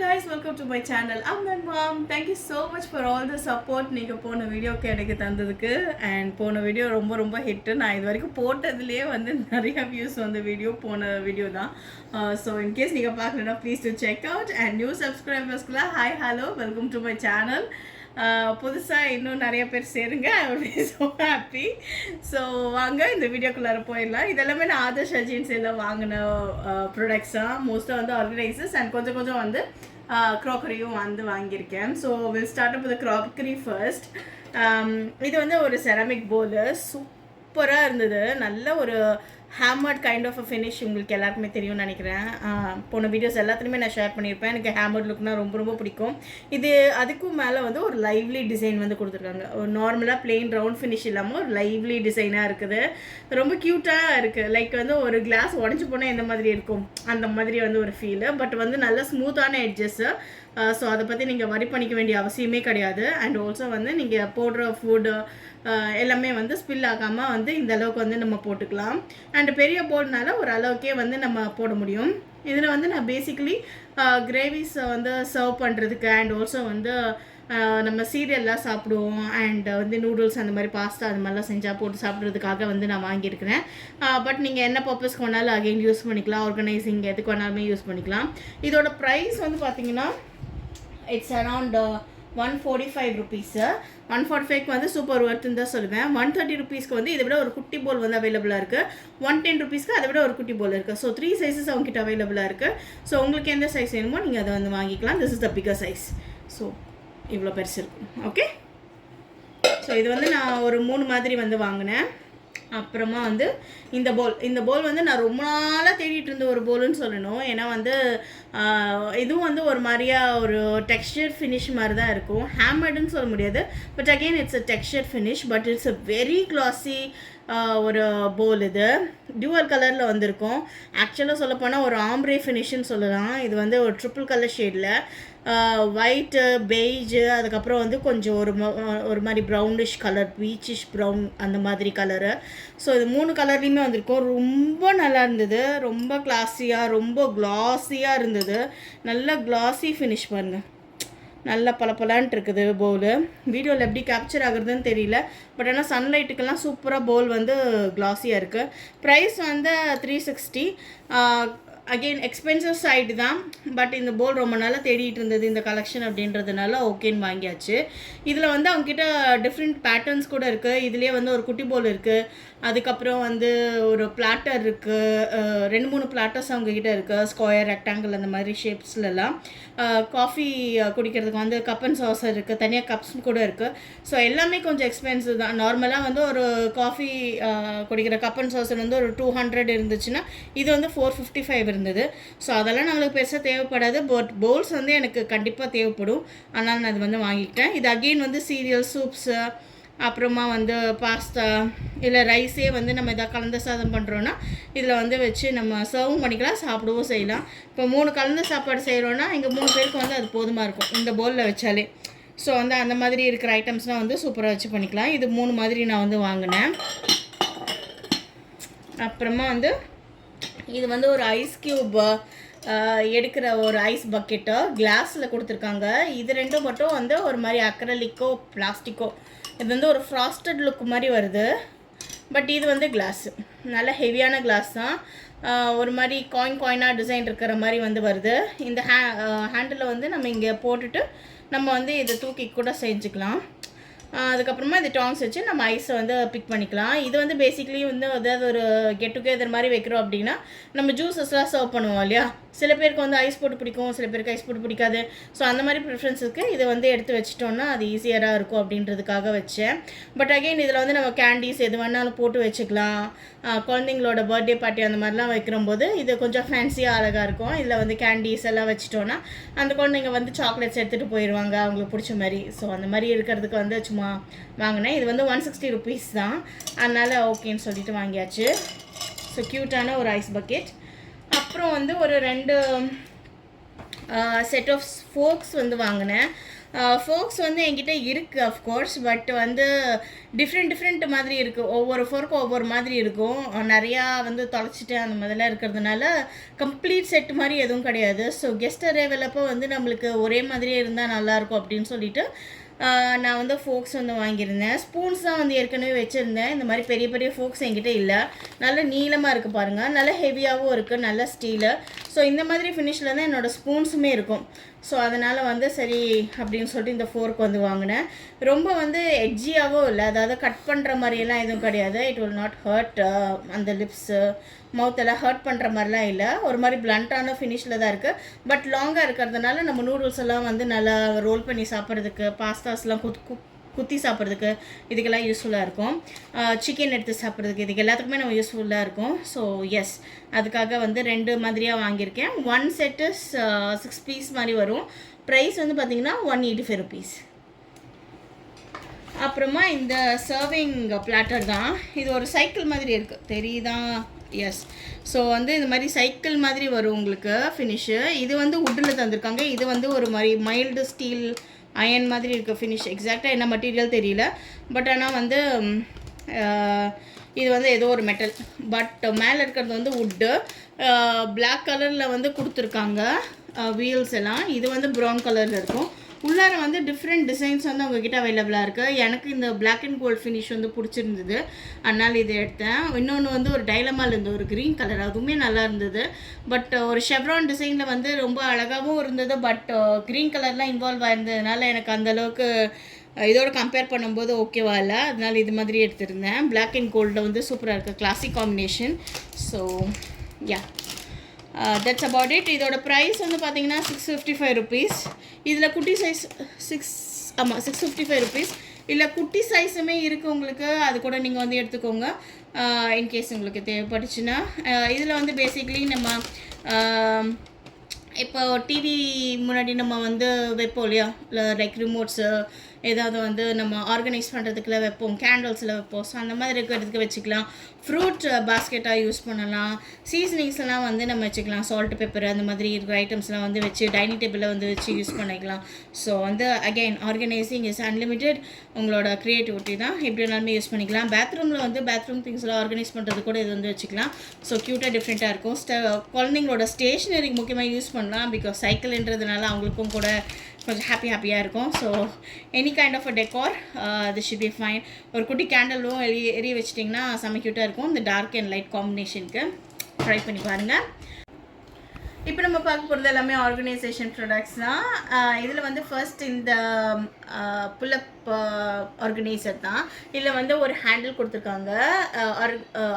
guys, welcome to my channel. Aman mom, thank you so much for all the support. நீங்க போன வீடியோக்கு எனக்கு தந்ததுக்கு and போன video ரொம்ப ஹிட். நான் இது வரைக்கும் போட்டதுலயே வந்து நிறைய views வந்த வீடியோ தான். So in case நீங்க பார்க்கலனா please to check out and new subscribersக்குல hi hello welcome to my channel. புதுசாக இன்னும் நிறைய பேர் சேருங்க. I will be so happy. So வாங்க இந்த வீடியோக்குள்ளார போயிடலாம். இதெல்லாமே நான் ஆதர்ஷ் ஏஜென்சியில் வாங்கின ப்ராடக்ட்ஸாக மோஸ்ட்டாக வந்து ஆர்கனைசர்ஸ் அண்ட் கொஞ்சம் வந்து க்ராக்கரியும் வந்து வாங்கியிருக்கேன். So will start up with crockery first. இது வந்து ஒரு செராமிக் போலு சூப்பராக இருந்தது. நல்ல ஒரு hammered kind of a finish உங்களுக்கு எல்லாருக்குமே தெரியும்னு நினைக்கிறேன். போன வீடியோஸ் எல்லாத்துலேயுமே நான் ஷேர் பண்ணியிருப்பேன். எனக்கு ஹேமர்ட் லுக்னா ரொம்ப பிடிக்கும். இது அதுக்கும் மேலே வந்து ஒரு லைவ்லி டிசைன் வந்து கொடுத்துருக்காங்க. ஒரு நார்மலாக பிளெயின் ரவுண்ட் ஃபினிஷ் இல்லாமல் ஒரு லைவ்லி டிசைனாக இருக்குது. ரொம்ப க்யூட்டாக இருக்குது. லைக் வந்து ஒரு கிளாஸ் உடஞ்சி போனால் எந்த மாதிரி இருக்கும் அந்த மாதிரி வந்து ஒரு ஃபீலு. பட் வந்து நல்ல ஸ்மூத்தான எட்ஜஸ்ஸு. ஸோ அதை பற்றி நீங்கள் வரி பண்ணிக்க வேண்டிய அவசியமே கிடையாது. அண்ட் ஆல்சோ வந்து நீங்கள் போடுற ஃபுட்டு எல்லாமே வந்து ஸ்பில் ஆகாமல் வந்து இந்த அளவுக்கு வந்து நம்ம போட்டுக்கலாம். அண்ட் பெரிய போர்டுனால ஒரு அளவுக்கே வந்து நம்ம போட முடியும். இதில் வந்து நான் பேசிக்கலி கிரேவிஸை வந்து சர்வ் பண்ணுறதுக்கு அண்ட் ஆல்சோ வந்து நம்ம சீரியல்லாம் சாப்பிடுவோம் அண்ட் வந்து நூடுல்ஸ் அந்த மாதிரி பாஸ்தா அது மாதிரிலாம் செஞ்சால் போட்டு சாப்பிட்றதுக்காக வந்து நான் வாங்கியிருக்கிறேன். பட் நீங்கள் என்ன பர்பஸ்க்கு வேணாலும் அகெயின் யூஸ் பண்ணிக்கலாம். ஆர்கனைசிங் எதுக்கு வேணாலுமே யூஸ் பண்ணிக்கலாம். இதோட ப்ரைஸ் வந்து பார்த்தீங்கன்னா இட்ஸ் அரவுண்ட் 145 ருபீஸு. 145க்கு வந்து சூப்பர் ஒர்த்துன்னு தான் சொல்லுவேன். 130 ருபீஸ்க்கு வந்து இதை விட ஒரு குட்டி போல் வந்து அவைலபிளாக இருக்குது. 110 ருபீஸ்க்கு அதை விட ஒரு குட்டி போல் இருக்குது. ஸோ 3 சைஸஸ் அவங்ககிட்ட அவைலபிளாக இருக்குது. ஸோ உங்களுக்கு எந்த சைஸ் வேணுமோ நீங்கள் அதை வந்து வாங்கிக்கலாம். This is the bigger size. So இவ்வளோ பெருசு இருக்கும். ஓகே, ஸோ இது வந்து நான் ஒரு 3 மாதிரி வந்து வாங்கினேன். அப்புறமா வந்து இந்த போல் வந்து நான் ரொம்ப நாளாக தேடிட்டு இருந்த ஒரு போலுன்னு சொல்லணும். ஏன்னா வந்து இதுவும் வந்து ஒரு மாதிரியா ஒரு டெக்ஸ்டர் ஃபினிஷ் மாதிரி தான் இருக்கும். ஹேமர்டுன்னு சொல்ல முடியாது. But again it's a Dexter finish. But it's a very classy ஒரு போல். இது டியூவல் கலரில் வந்திருக்கும். ஆக்சுவலாக சொல்லப்போனால் ஒரு ஆம்ப்ரே ஃபினிஷ்னு சொல்லலாம். இது வந்து ஒரு ட்ரிபிள் கலர் ஷேடில் ஒயிட்டு பெய்ஜு அதுக்கப்புறம் வந்து கொஞ்சம் ஒரு மாதிரி ப்ரௌனிஷ் கலர் பீச்சிஷ் ப்ரௌன் அந்த மாதிரி கலரு. ஸோ இது 3 கலர்லேயுமே வந்திருக்கும். ரொம்ப நல்லா இருந்தது. ரொம்ப கிளாஸியாக ரொம்ப க்ளாஸியாக இருந்தது. நல்ல க்ளாஸி ஃபினிஷ் பாருங்கள். நல்லா பளபளன்னு இருக்குது பவுலு. வீடியோவில் எப்படி கேப்சர் ஆகுறதுன்னு தெரியல. பட் ஆனால் சன்லைட்டுக்கெல்லாம் சூப்பராக பவுல் வந்து க்ளாஸியாக இருக்குது. ப்ரைஸ் வந்து 360. அகெயின் எக்ஸ்பென்சிவ் சைடு தான். பட் இந்த போல் ரொம்ப நாளாக தேடிட்டு இருந்தது இந்த கலெக்ஷன் அப்படின்றதுனால ஓகேன்னு வாங்கியாச்சு. இதில் வந்து அவங்ககிட்ட டிஃப்ரெண்ட் பேட்டர்ன்ஸ் கூட இருக்குது. இதுலேயே வந்து ஒரு குட்டி போல் இருக்குது. அதுக்கப்புறம் வந்து ஒரு பிளாட்டர் இருக்குது. 2-3 பிளாட்டர்ஸ் அவங்கக்கிட்ட இருக்குது. ஸ்கொயர் ரெக்டாங்கிள் அந்த மாதிரி ஷேப்ஸ்லலாம். காஃபி குடிக்கிறதுக்கு வந்து கப் அண்ட் சாசர் இருக்குது. தனியாக கப்ஸ் கூட இருக்குது. ஸோ எல்லாமே கொஞ்சம் எக்ஸ்பென்சிவ் தான். நார்மலாக வந்து ஒரு காஃபி குடிக்கிற கப் அண்ட் சாசர் வந்து ஒரு 200 இருந்துச்சுன்னா இது வந்து 455 இருந்தது. ஸோ அதெல்லாம் நம்மளுக்கு பெருசாக தேவைப்படாது. பட் பவுல்ஸ் வந்து எனக்கு கண்டிப்பாக தேவைப்படும். அதனால் நான் அது வந்து வாங்கிக்கிட்டேன். இது அகெயின் வந்து சீரியல் சூப்ஸு அப்புறமா வந்து பாஸ்தா இல்லை ரைஸே வந்து நம்ம எதாவது கலந்த சாதம் பண்ணுறோன்னா இதில் வந்து வச்சு நம்ம சர்வும் பண்ணிக்கலாம், சாப்பிடவும் செய்யலாம். இப்போ 3 கலந்த சாப்பாடு செய்கிறோன்னா எங்கள் 3 பேருக்கு வந்து அது போதுமாக இருக்கும் இந்த பவுலில் வச்சாலே. ஸோ வந்து அந்த மாதிரி இருக்கிற ஐட்டம்ஸ்லாம் வந்து சூப்பராக வச்சு பண்ணிக்கலாம். இது 3 மாதிரி நான் வந்து வாங்கினேன். அப்புறமா வந்து இது வந்து ஒரு ஐஸ் க்யூப் எடுக்கிற ஒரு ஐஸ் பக்கெட்டோ கிளாஸில் கொடுத்துருக்காங்க. இது 2 மட்டும் வந்து ஒரு மாதிரி அக்ரலிக்கோ பிளாஸ்டிக்கோ இது வந்து ஒரு ஃப்ராஸ்டட் லுக் மாதிரி வருது. பட் இது வந்து கிளாஸு நல்ல ஹெவியான கிளாஸ் தான். ஒரு மாதிரி காயினாக டிசைன் இருக்கிற மாதிரி வந்து வருது. இந்த ஹேண்டில் வந்து நம்ம இங்கே போட்டுட்டு நம்ம வந்து இதை தூக்கி கூட செஞ்சுக்கலாம். அதுக்கப்புறமா இது டாங்ஸ் வச்சு நம்ம ஐஸை வந்து பிக் பண்ணிக்கலாம். இது வந்து பேசிக்கலி வந்து ஏதாவது ஒரு கெட் டுகெதர் மாதிரி வைக்கிறோம் அப்படின்னா நம்ம ஜூஸஸ்லாம் சர்வ் பண்ணுவோம் இல்லையா. சில பேருக்கு வந்து ஐஸ் போட்டு பிடிக்கும், சில பேருக்கு ஐஸ் போட்டு பிடிக்காது. ஸோ அந்த மாதிரி ப்ரிஃபரன்ஸுக்கு இதை வந்து எடுத்து வச்சிட்டோன்னா அது ஈஸியராக இருக்கும் அப்படின்றதுக்காக வச்சேன். பட் அகெயின் இதில் வந்து நம்ம கேண்டீஸ் எது வேணாலும் போட்டு வச்சுக்கலாம். குழந்தைங்களோட பர்த்டே பார்ட்டி அந்த மாதிரிலாம் வைக்கிறம்போது இது கொஞ்சம் ஃபேன்சியாக அழகாக இருக்கும். இதில் வந்து கேண்டீஸ் எல்லாம் வச்சிட்டோன்னா அந்த குழந்தைங்க வந்து சாக்லேட்ஸ் எடுத்துகிட்டு போயிடுவாங்க அவங்களுக்கு பிடிச்ச மாதிரி. ஸோ அந்த மாதிரி இருக்கிறதுக்கு வந்து சும்மா வாங்கினேன். இது வந்து 160 ருபீஸ் தான். அதனால் ஓகேன்னு சொல்லிட்டு வாங்கியாச்சு. ஸோ க்யூட்டான ஒரு ஐஸ் பக்கெட். அப்புறம் வந்து ஒரு 2 செட் ஆஃப் ஃபோக்ஸ் வந்து வாங்கினேன். ஃபோக்ஸ் வந்து என்கிட்ட இருக்குது அஃப்கோர்ஸ், பட் வந்து டிஃப்ரெண்ட் மாதிரி இருக்குது. ஒவ்வொரு ஃபோர்க்கும் ஒவ்வொரு மாதிரி இருக்கும். நிறையா வந்து தொலைச்சிட்டு அந்த மாதிரிலாம் இருக்கிறதுனால கம்ப்ளீட் செட் மாதிரி எதுவும் கிடையாது. ஸோ கெஸ்ட் அரைவல் அப்போ வந்து நம்மளுக்கு ஒரே மாதிரியே இருந்தால் நல்லாயிருக்கும் அப்படின்னு சொல்லிட்டு நான் வந்து ஃபோக்ஸ் வந்து வாங்கியிருந்தேன். ஸ்பூன்ஸ் தான் வந்து ஏற்கனவே வச்சுருந்தேன். இந்த மாதிரி பெரிய பெரிய ஃபோக்ஸ் என்கிட்ட இல்லை. நல்ல நீளமாக இருக்குது பாருங்கள், நல்ல ஹெவியாகவும் இருக்குது, நல்ல ஸ்டீலு. ஸோ இந்த மாதிரி ஃபினிஷில் தான் என்னோடய ஸ்பூன்ஸுமே இருக்கும். ஸோ அதனால் வந்து சரி அப்படின்னு சொல்லிட்டு இந்த ஃபோர்க் வந்து வாங்கினேன். ரொம்ப வந்து எட்ஜியாகவும் இல்லை, அதாவது கட் பண்ணுற மாதிரியெல்லாம் எதுவும் கிடையாது. இட் வில் நாட் ஹர்ட் அந்த லிப்ஸு மவுத்தெல்லாம் ஹர்ட் பண்ணுற மாதிரிலாம் இல்லை. ஒரு மாதிரி பிளண்ட்டான ஃபினிஷில் தான் இருக்குது. பட் லாங்காக இருக்கிறதுனால நம்ம நூடுல்ஸ் எல்லாம் வந்து நல்லா ரோல் பண்ணி சாப்பிட்றதுக்கு, பாஸ்தாஸ்லாம் குத்தி சாப்பிட்றதுக்கு இதுக்கெல்லாம் யூஸ்ஃபுல்லாக இருக்கும். சிக்கன் எடுத்து சாப்பிட்றதுக்கு இதுக்கு எல்லாத்துக்குமே நம்ம யூஸ்ஃபுல்லாக இருக்கும். ஸோ எஸ், அதுக்காக வந்து 2 மாதிரியாக வாங்கியிருக்கேன். 1 செட்டு 6 பீஸ் மாதிரி வரும். ப்ரைஸ் வந்து பார்த்திங்கன்னா 185 rupees. அப்புறமா இந்த சர்விங் பிளாட்டர் தான். இது ஒரு சைக்கிள் மாதிரி இருக்குது, தெரியுதா? எஸ். ஸோ வந்து இந்த மாதிரி சைக்கிள் மாதிரி வரும் உங்களுக்கு ஃபினிஷு. இது வந்து வுட்டில் தந்திருக்காங்க. இது வந்து ஒரு மாதிரி மைல்டு ஸ்டீல் அயன் மாதிரி இருக்க ஃபினிஷ். எக்ஸாக்டாக என்ன மெட்டீரியல் தெரியல, பட் ஆனால் வந்து இது வந்து ஏதோ ஒரு மெட்டல். பட் மேலே இருக்கிறது வந்து வுட்டு. பிளாக் கலரில் வந்து கொடுத்துருக்காங்க வீல்ஸ் எல்லாம். இது வந்து ப்ரௌன் கலரில் இருக்கும். உள்ளார வந்து டிஃப்ரெண்ட் டிசைன்ஸ் வந்து உங்ககிட்ட அவைலபிளாக இருக்குது. எனக்கு இந்த பிளாக் அண்ட் கோல்ட் ஃபினிஷ் வந்து பிடிச்சிருந்தது, அதனால் இது எடுத்தேன். இன்னொன்று வந்து ஒரு டைலமால் இருந்தது, ஒரு க்ரீன் கலர், அதுவுமே நல்லா இருந்தது. பட் ஒரு ஷெவ்ரான் டிசைனில் வந்து ரொம்ப அழகாகவும் இருந்தது. பட் க்ரீன் கலர்லாம் இன்வால்வ் ஆயிருந்ததுனால எனக்கு அந்தளவுக்கு இதோட கம்பேர் பண்ணும்போது ஓகேவா இல்லை. அதனால் இது மாதிரி எடுத்திருந்தேன். பிளாக் அண்ட் கோல்டில் வந்து சூப்பராக இருக்குது, classic combination. So yeah, that's about it. இதோட ப்ரைஸ் வந்து பார்த்தீங்கன்னா 655 rupees. இதில் குட்டி சைஸ் 655 rupees. இல்லை குட்டி சைஸுமே இருக்குது உங்களுக்கு, அது கூட நீங்கள் வந்து எடுத்துக்கோங்க இன்கேஸ் உங்களுக்கு தேவைப்பட்டுச்சுன்னா. இதில் வந்து பேசிக்லி நம்ம இப்போ டிவி முன்னாடி நம்ம வந்து வைப்போம் இல்லையா, இல்லை லைக் ரிமோட்ஸு ஏதாவது வந்து நம்ம ஆர்கனைஸ் பண்ணுறதுக்குள்ள வைப்போம், கேண்டில்ஸில் வைப்போம். ஸோ அந்த மாதிரி இருக்கிறதுக்கு வச்சுக்கலாம். ஃப்ரூட் பாஸ்கெட்டாக யூஸ் பண்ணலாம். சீசனிங்ஸ்லாம் வந்து நம்ம வச்சுக்கலாம். சால்ட், பெப்பர் அந்த மாதிரி இருக்கிற ஐட்டம்ஸ்லாம் வந்து வச்சு டைனிங் டேபிளில் வந்து வச்சு யூஸ் பண்ணிக்கலாம். ஸோ வந்து அகெயின் ஆர்கனைசிங் இஸ் அன்லிமிட்டெட். உங்களோட க்ரியேட்டிவிட்டி தான், எப்படி வேணாலுமே யூஸ் பண்ணிக்கலாம். பாத்ரூமில் வந்து பாத்ரூம் திங்ஸ்லாம் ஆர்கனைஸ் பண்ணுறது கூட இது வந்து வச்சுக்கலாம். ஸோ க்யூட்டாக டிஃப்ரெண்ட்டாக இருக்கும். குழந்தைங்களோட ஸ்டேஷ்னரிக்கு முக்கியமாக யூஸ் பண்ணலாம். பிகாஸ் சைக்கிள்ன்றதுனால அவங்களுக்கும் கூட கொஞ்சம் ஹாப்பியாக இருக்கும். So any kind of a decor this should be fine. ஒரு குட்டி கேண்டலும் எரிய வச்சிட்டிங்கன்னா செம்ம க்யூட்டாக இருக்கும். இந்த டார்க் அண்ட் லைட் காம்பினேஷனுக்கு ட்ரை பண்ணி பாருங்கள். இப்போ நம்ம பார்க்க போகிறது எல்லாமே ஆர்கனைசேஷன் ப்ராடக்ட்ஸ் தான். இதில் வந்து ஃபர்ஸ்ட் இந்த புல்லப் ஆர்கனைசர் தான். இதில் வந்து ஒரு ஹேண்டில் கொடுத்துருக்காங்க.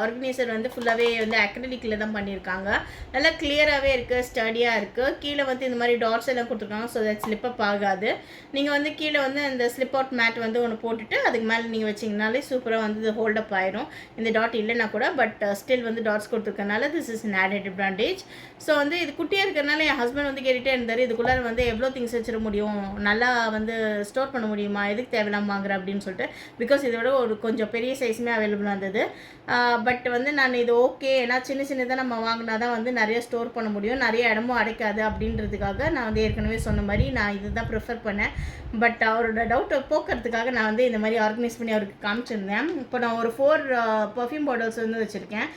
ஆர்கனைசர் வந்து ஃபுல்லாகவே வந்து அக்ரிலிக்கில் தான் பண்ணியிருக்காங்க. நல்லா கிளியராகவே இருக்குது, ஸ்டடியாக இருக்குது. கீழே வந்து இந்த மாதிரி டாட்ஸ் எல்லாம் கொடுத்துருக்காங்க. ஸோ தட் ஸ்லிப் அப் ஆகாது. நீங்கள் வந்து கீழே வந்து இந்த ஸ்லிப் அவுட் மேட் வந்து ஒன்று போட்டுட்டு அதுக்கு மேலே நீங்கள் வச்சிங்கனாலே சூப்பராக வந்து இது ஹோல்டப் ஆயிரும். இந்த டாட் இல்லைன்னா கூட, பட் ஸ்டில் வந்து டாட்ஸ் கொடுத்துருக்கனால this is an added advantage. So வந்து இது குட்டியாக இருக்கிறதுனால என் ஹஸ்பண்ட் வந்து கேட்டுகிட்டே இருந்தார், இதுக்குள்ளே வந்து எவ்வளோ திங்ஸ் வச்சிட முடியும், நல்லா வந்து ஸ்டோர் பண்ண முடியுமா, எதுக்கு தேவையில்லாம வாங்குறேன் அப்படின்னு சொல்லிட்டு. பிகாஸ் இதோட ஒரு கொஞ்சம் பெரிய சைஸுமே அவைலபிளாக இருந்தது. பட் வந்து நான் இது ஓகே, ஏன்னா சின்னதாக நம்ம வாங்கினா தான் வந்து நிறைய ஸ்டோர் பண்ண முடியும், நிறைய இடமும் அடைக்காது அப்படின்றதுக்காக நான் வந்து ஏற்கனவே சொன்ன மாதிரி நான் இது தான் ப்ரிஃபர் பண்ணேன். பட் அவரோட டவுட்டை போக்குறதுக்காக நான் வந்து இந்த மாதிரி ஆர்கனைஸ் பண்ணி அவருக்கு காமிச்சிருந்தேன். இப்போ நான் ஒரு 4 பர்ஃப்யூம் பாட்டில்ஸ் வந்து வச்சுருக்கேன்.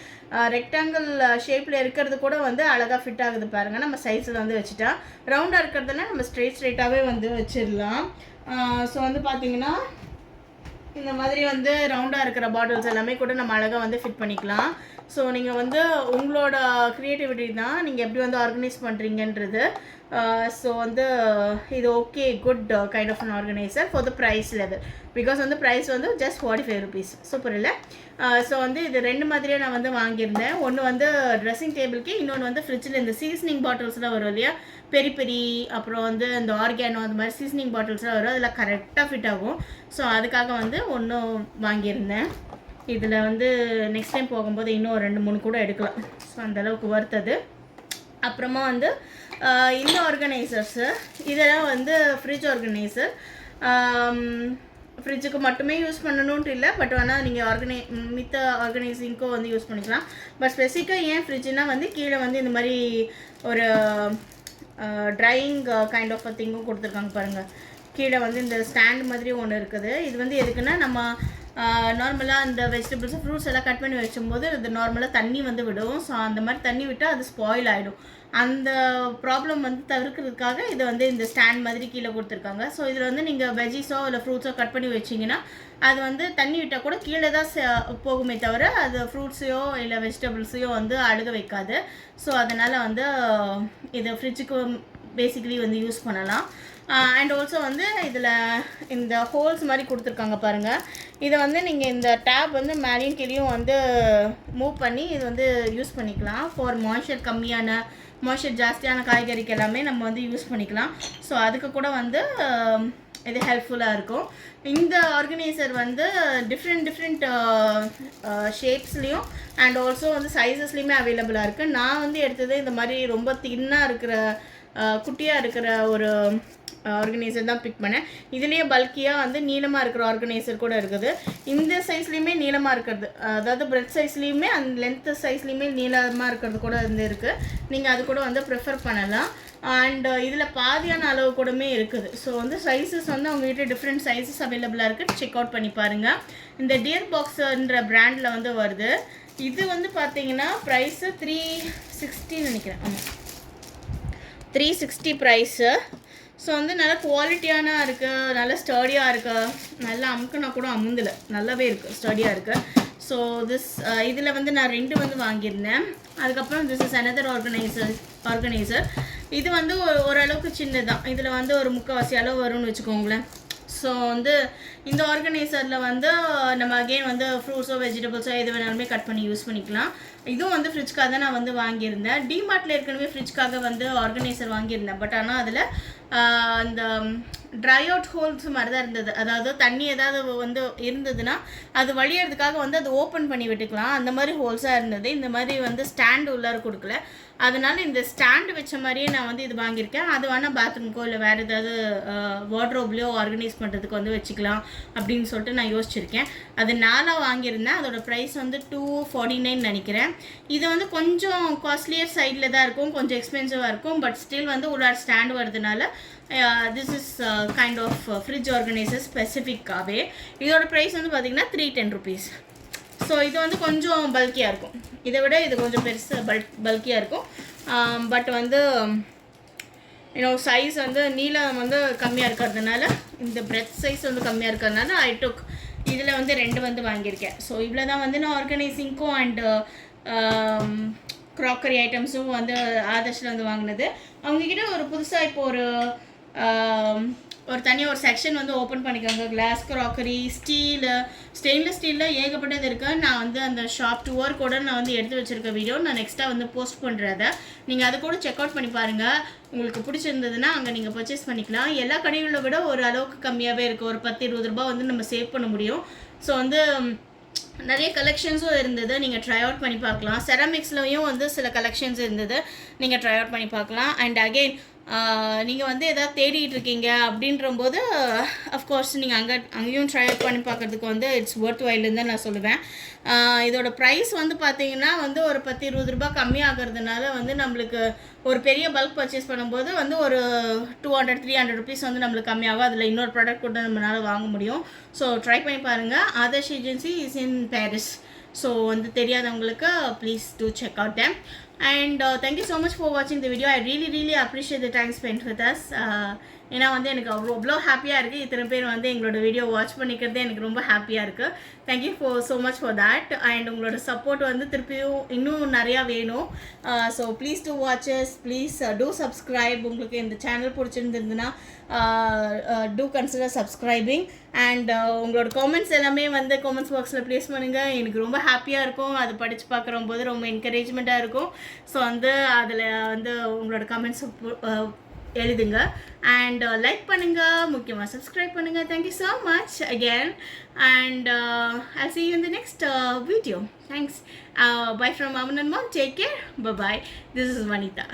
ரெக்டாங்கிள் ஷேப்பில் இருக்கிறது கூட வந்து அழகாக ஃபிட் ஆகுது பாருங்கள். நம்ம சைஸில் வந்து வச்சுட்டா, ரவுண்டாக இருக்கிறதுனா நம்ம ஸ்ட்ரெயிட்டாகவே வந்து வச்சிடலாம். ஸோ வந்து பார்த்திங்கன்னா இந்த மாதிரி வந்து ரவுண்டாக இருக்கிற பாட்டில்ஸ் எல்லாமே கூட நம்ம அழகாக வந்து ஃபிட் பண்ணிக்கலாம். ஸோ நீங்கள் வந்து உங்களோட க்ரியேட்டிவிட்டி தான் நீங்கள் எப்படி வந்து ஆர்கனைஸ் பண்ணுறீங்கன்றது. ஸோ வந்து இது okay, good kind of an organiser for the price level. Because வந்து ப்ரைஸ் வந்து ஜஸ்ட் 45 rupees. சூப்பர் இல்லை? ஸோ வந்து இது 2 மாதிரியாக நான் வந்து வாங்கியிருந்தேன். ஒன்று வந்து ட்ரெஸ்ஸிங் டேபிளுக்கு, இன்னொன்று வந்து ஃப்ரிட்ஜில் இந்த சீசனிங் பாட்டில்ஸ்லாம் வரும் இல்லையா, பெரி அப்புறம் வந்து இந்த ஆர்கானோ அந்த மாதிரி சீசனிங் பாட்டில்ஸ்லாம் வரும், அதில் கரெக்டாக ஃபிட் ஆகும். ஸோ அதுக்காக வந்து ஒன்றும் வாங்கியிருந்தேன். இதில் வந்து நெக்ஸ்ட் டைம் போகும்போது இன்னும் 2-3 கூட எடுக்கலாம். ஸோ அந்தளவுக்கு வருத்தது. அப்புறமா வந்து இந்த ஆர்கனைசர்ஸு, இதெல்லாம் வந்து ஃப்ரிட்ஜ் ஆர்கனைசர். ஃப்ரிட்ஜுக்கு மட்டுமே யூஸ் பண்ணணுன்ட்டு இல்லை, பட் வேணால் நீங்கள் மித்த ஆர்கனைசிங்க்கும் வந்து யூஸ் பண்ணிக்கலாம். பட் ஸ்பெசிஃபிக்காக ஏன் ஃப்ரிட்ஜுனால் வந்து கீழே வந்து இந்த மாதிரி ஒரு ட்ரையிங் கைண்ட் ஆஃப் அ திங்கும் கொடுத்துருக்காங்க பாருங்கள். கீழே வந்து இந்த ஸ்டாண்ட் மாதிரி ஒன்று இருக்குது. இது வந்து எதுக்குன்னா நம்ம நார்மலாக அந்த வெஜிடபிள்ஸ் ஃப்ரூட்ஸ் எல்லாம் கட் பண்ணி வச்சும்போது இது நார்மலாக தண்ணி வந்து விடும். ஸோ அந்த மாதிரி தண்ணி விட்டால் அது ஸ்பாயில் ஆகிடும். அந்த ப்ராப்ளம் வந்து தவிர்க்கிறதுக்காக இதை வந்து இந்த ஸ்டாண்ட் மாதிரி கீழே கொடுத்துருக்காங்க. ஸோ இதில் வந்து நீங்கள் வெஜிஸோ இல்லை ஃப்ரூட்ஸோ கட் பண்ணி வச்சிங்கன்னா அது வந்து தண்ணி விட்டால் கூட கீழே தான் போகுமே தவிர அது ஃப்ரூட்ஸையோ இல்லை வெஜிடபிள்ஸையோ வந்து அழுக வைக்காது. ஸோ அதனால் வந்து இதை ஃப்ரிட்ஜுக்கு பேசிக்கலி வந்து யூஸ் பண்ணலாம். அண்ட் ஆல்சோ வந்து இதில் இந்த ஹோல்ஸ் மாதிரி கொடுத்துருக்காங்க பாருங்கள். இதை வந்து நீங்கள் இந்த டேப் வந்து மேலேயும் கீழேயும் வந்து மூவ் பண்ணி இது வந்து யூஸ் பண்ணிக்கலாம். ஃபார் மாய்ஸ்சர் ஜாஸ்தியான காய்கறிக்கு எல்லாமே நம்ம வந்து யூஸ் பண்ணிக்கலாம். ஸோ அதுக்கு கூட வந்து இது ஹெல்ப்ஃபுல்லாக இருக்கும். இந்த ஆர்கனைசர் வந்து டிஃப்ரெண்ட் ஷேப்ஸ்லேயும் அண்ட் ஆல்சோ வந்து சைஸஸ்லேயுமே அவைலபிளாக இருக்குது. நான் வந்து எடுத்தது இந்த மாதிரி ரொம்ப தின்னாக இருக்கிற குட்டியாக இருக்கிற ஒரு ஆர்கனைசர் தான் பிக் பண்ணேன். இதுலேயே பல்கியாக வந்து நீளமாக இருக்கிற ஆர்கனைசர் கூட இருக்குது. இந்த சைஸ்லேயுமே நீளமாக இருக்கிறது, அதாவது பிரெட் சைஸ்லேயுமே அந்த லென்த்து சைஸ்லேயுமே நீளமாக இருக்கிறது கூட வந்து இருக்குது. நீங்கள் அது கூட வந்து ப்ரிஃபர் பண்ணலாம். அண்ட் இதில் பாதியான அளவு கூடமே இருக்குது. ஸோ வந்து சைஸஸ் வந்து அவங்ககிட்ட டிஃப்ரெண்ட் சைஸஸ் அவைலபிளாக இருக்குது. செக் அவுட் பண்ணி பாருங்கள். இந்த டியர் பாக்ஸுன்ற பிராண்டில் வந்து வருது. இது வந்து பார்த்தீங்கன்னா ப்ரைஸு 360 நினைக்கிறேன். ஆமாம், 360 ப்ரைஸு. ஸோ வந்து நல்ல குவாலிட்டியான இருக்குது, நல்ல ஸ்டடியாக இருக்குது. நல்லா அமுக்குனா கூட அமுந்தில் நல்லாவே இருக்குது, ஸ்டடியாக இருக்குது. ஸோ இதில் வந்து நான் 2 வந்து வாங்கியிருந்தேன். அதுக்கப்புறம் திஸ் இஸ் அனதர் ஆர்கனைசர். இது வந்து ஓரளவுக்கு சின்னதான். இதில் வந்து ஒரு 3/4 அளவு வரும்னு வச்சுக்கோங்களேன். ஸோ வந்து இந்த ஆர்கனைசரில் வந்து நம்ம அகெயின் வந்து ஃப்ரூட்ஸோ வெஜிடபிள்ஸோ எது வேணாலுமே கட் பண்ணி யூஸ் பண்ணிக்கலாம். இதுவும் வந்து ஃப்ரிட்ஜ்க்காக தான் நான் வந்து வாங்கியிருந்தேன். டிமார்ட்டில் ஏற்கனவே ஃப்ரிட்ஜ்க்காக வந்து ஆர்கனைசர் வாங்கியிருந்தேன். பட் ஆனால் அதில் அந்த ட்ரை அவுட் ஹோல்ஸ் மாதிரி தான் இருந்தது. அதாவது தண்ணி ஏதாவது வந்து இருந்ததுன்னா அது வழியறதுக்காக வந்து அது ஓப்பன் பண்ணி விட்டுக்கலாம், அந்த மாதிரி ஹோல்ஸாக இருந்தது. இந்த மாதிரி வந்து ஸ்டாண்டு உள்ளார கொடுக்கல. அதனால இந்த ஸ்டாண்டு வச்ச மாதிரியே நான் வந்து இது வாங்கியிருக்கேன். அது வேணால் பாத்ரூம்க்கோ இல்லை வேறு ஏதாவது வார்ட்ரோப்லையோ ஆர்கனைஸ் பண்ணுறதுக்கு வந்து வச்சுக்கலாம் அப்படின்னு சொல்லிட்டு நான் யோசிச்சிருக்கேன். அது 4 வாங்கியிருந்தேன். அதோட ப்ரைஸ் வந்து 249 நினைக்கிறேன். இது வந்து கொஞ்சம் காஸ்ட்லியர் சைடில் தான் இருக்கும், கொஞ்சம் எக்ஸ்பென்சிவாக இருக்கும். பட் ஸ்டில் வந்து ஒரு ஸ்டாண்டு வரதுனால this is kind of fridge organiser ஸ்பெசிஃபிக்காகவே. இதோட ப்ரைஸ் வந்து பார்த்திங்கன்னா 310 ருபீஸ். ஸோ இது வந்து கொஞ்சம் பல்கியாக இருக்கும். இதை விட இது கொஞ்சம் பெருசு பல்கியாக இருக்கும். பட் வந்து சைஸ் வந்து நீளம் வந்து கம்மியாக இருக்கிறதுனால, இந்த பிரெட் சைஸ் வந்து கம்மியாக இருக்கிறதுனால இதில் வந்து 2 வந்து வாங்கியிருக்கேன். ஸோ இவ்வளோ தான் வந்து நான் ஆர்கனைசிங்க்கும் அண்டு க்ராக்கரி ஐட்டம்ஸும் வந்து ஆதர்ஷில் வந்து வாங்கினது. அவங்கக்கிட்ட ஒரு புதுசாக இப்போ ஒரு தனியாக ஒரு செக்ஷன் வந்து ஓப்பன் பண்ணிக்கோங்க. கிளாஸ், க்ராக்கரி, ஸ்டெயின்லெஸ் ஸ்டீலில் ஏகப்பட்டது இருக்குது. நான் வந்து அந்த ஷாப் டூர் கூட நான் வந்து எடுத்து வச்சுருக்க வீடியோ நான் நெக்ஸ்ட்டாக வந்து போஸ்ட் பண்ணுறத நீங்கள் அதை கூட செக் அவுட் பண்ணி பாருங்கள். உங்களுக்கு பிடிச்சிருந்ததுன்னா அங்கே நீங்கள் பர்ச்சேஸ் பண்ணிக்கலாம். எல்லா கடைகளை விட ஒரு அளவுக்கு கம்மியாகவே இருக்குது. ஒரு 10-20 ரூபா வந்து நம்ம சேவ் பண்ண முடியும். ஸோ வந்து நிறைய கலெக்ஷன்ஸும் இருந்தது, நீங்கள் ட்ரை அவுட் பண்ணி பார்க்கலாம். செராமிக்ஸ்லையும் வந்து சில கலெக்ஷன்ஸ் இருந்தது, நீங்கள் ட்ரை அவுட் பண்ணி பார்க்கலாம். அண்ட் அகெயின் நீங்கள் வந்து எதாவது தேடிட்டு இருக்கீங்க அப்படின்றபோது அஃப்கோர்ஸ் நீங்கள் அங்கேயும் ட்ரை அவுட் பண்ணி பார்க்குறதுக்கு வந்து இட்ஸ் ஒர்த் வைல்டுன்னு தான் நான் சொல்லுவேன். இதோட ப்ரைஸ் வந்து பார்த்தீங்கன்னா வந்து ஒரு 10-20 ரூபா கம்மியாகிறதுனால வந்து நம்மளுக்கு ஒரு பெரிய பல்க் பர்ச்சேஸ் பண்ணும்போது வந்து ஒரு 200-300 ருபீஸ் வந்து நம்மளுக்கு கம்மியாகும். அதில் இன்னொரு ப்ராடக்ட் கூட நம்மளால் வாங்க முடியும். ஸோ ட்ரை பண்ணி பாருங்கள். Adarsh agency is in Paris. So வந்து தெரியாதவங்களுக்கு please do check out them. And thank you so much for watching the video. I really appreciate the time spent with us. ஏன்னா வந்து எனக்கு அவ்வளோ ஹாப்பியாக இருக்குது. இத்தனை பேர் வந்து எங்களோட வீடியோ வாட்ச் பண்ணிக்கிறதே எனக்கு ரொம்ப ஹாப்பியாக இருக்குது. Thank you so much for that. And உங்களோட சப்போர்ட் வந்து திருப்பியும் இன்னும் நிறையா வேணும். So please do watches, please do subscribe. உங்களுக்கு இந்த சேனல் பிடிச்சிருந்துருந்துன்னா டூ கன்சிடர் சப்ஸ்கிரைபிங். அண்ட் உங்களோட காமெண்ட்ஸ் எல்லாமே வந்து காமெண்ட்ஸ் பாக்ஸில் ப்ளேஸ் பண்ணுங்கள். எனக்கு ரொம்ப ஹாப்பியாக இருக்கும். அது படித்து பார்க்குறம்போது ரொம்ப என்கரேஜ்மெண்ட்டாக இருக்கும். ஸோ வந்து அதில் வந்து உங்களோட கமெண்ட்ஸ் எழுதுங்க. அண்ட் லைக் பண்ணுங்கள், முக்கியமாக சப்ஸ்கிரைப் பண்ணுங்கள். Thank you so much again. And I'll see you in the next video. Thanks. Bye from Aman and Mom. Take care. Bye-bye. This is Vanita.